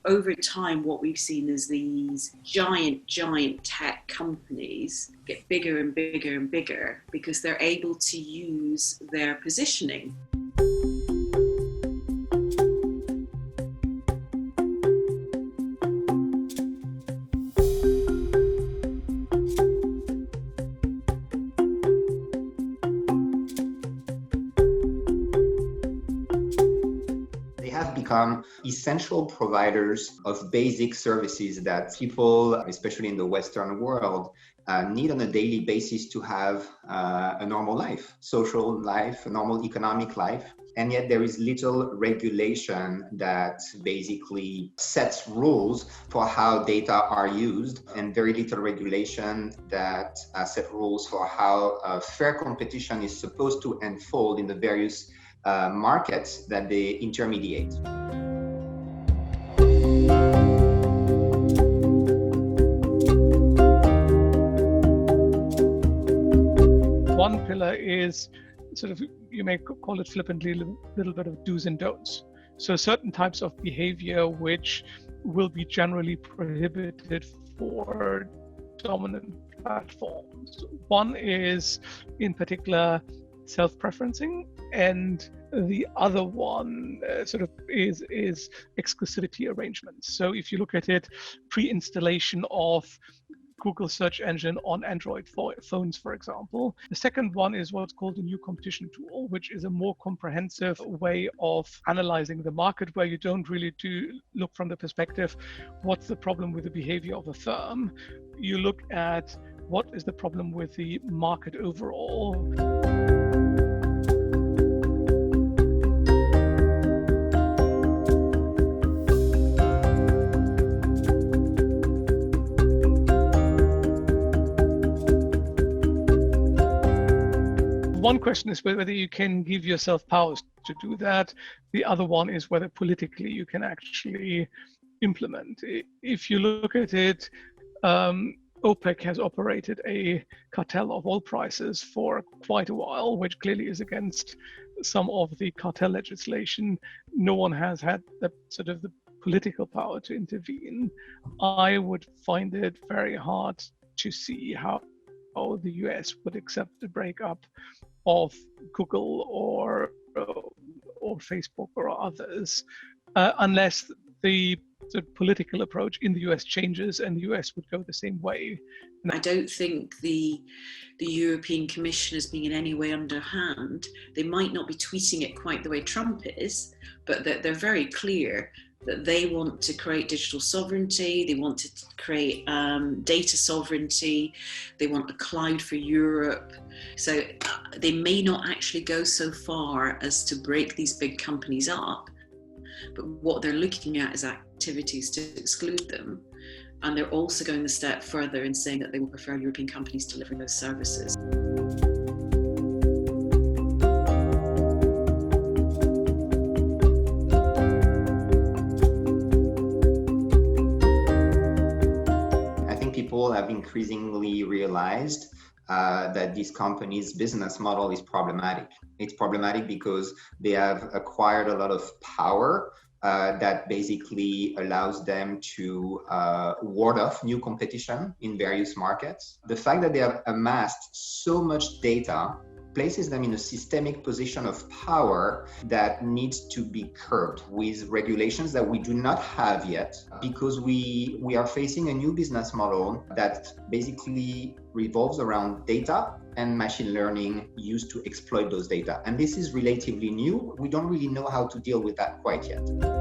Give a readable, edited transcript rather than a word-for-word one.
over time, what we've seen is these giant tech companies get bigger and bigger and bigger because they're able to use their positioning. Become essential providers of basic services that people, especially in the Western world, need on a daily basis to have a normal life, social life, a normal economic life. And yet there is little regulation that basically sets rules for how data are used, and very little regulation that set rules for how fair competition is supposed to unfold in the various markets that they intermediate. One pillar is sort of, you may call it flippantly, a little bit of do's and don'ts. So certain types of behavior which will be generally prohibited for dominant platforms. One is, in particular, self-preferencing, and the other one sort of is exclusivity arrangements. So if you look at it, pre-installation of Google search engine on Android phones, for example. The second one is what's called a new competition tool, which is a more comprehensive way of analyzing the market, where you don't really look from the perspective, what's the problem with the behavior of a firm? You look at what is the problem with the market overall. One question is whether you can give yourself powers to do that. The other one is whether politically you can actually implement. If you look at it, OPEC has operated a cartel of oil prices for quite a while, which clearly is against some of the cartel legislation. No one has had the sort of the political power to intervene. I would find it very hard to see how the US would accept the breakup of Google or Facebook or others, unless the political approach in the US changes and the US would go the same way. I don't think the European Commission is being in any way underhand. They might not be tweeting it quite the way Trump is, but they're very clear that they want to create digital sovereignty, they want to create data sovereignty, they want a cloud for Europe. So they may not actually go so far as to break these big companies up, but what they're looking at is activities to exclude them. And they're also going a step further in saying that they will prefer European companies delivering those services. People have increasingly realized that these companies' business model is problematic. It's problematic because they have acquired a lot of power that basically allows them to ward off new competition in various markets. The fact that they have amassed so much data places them in a systemic position of power that needs to be curbed with regulations that we do not have yet, because we are facing a new business model that basically revolves around data and machine learning used to exploit those data. And this is relatively new. We don't really know how to deal with that quite yet.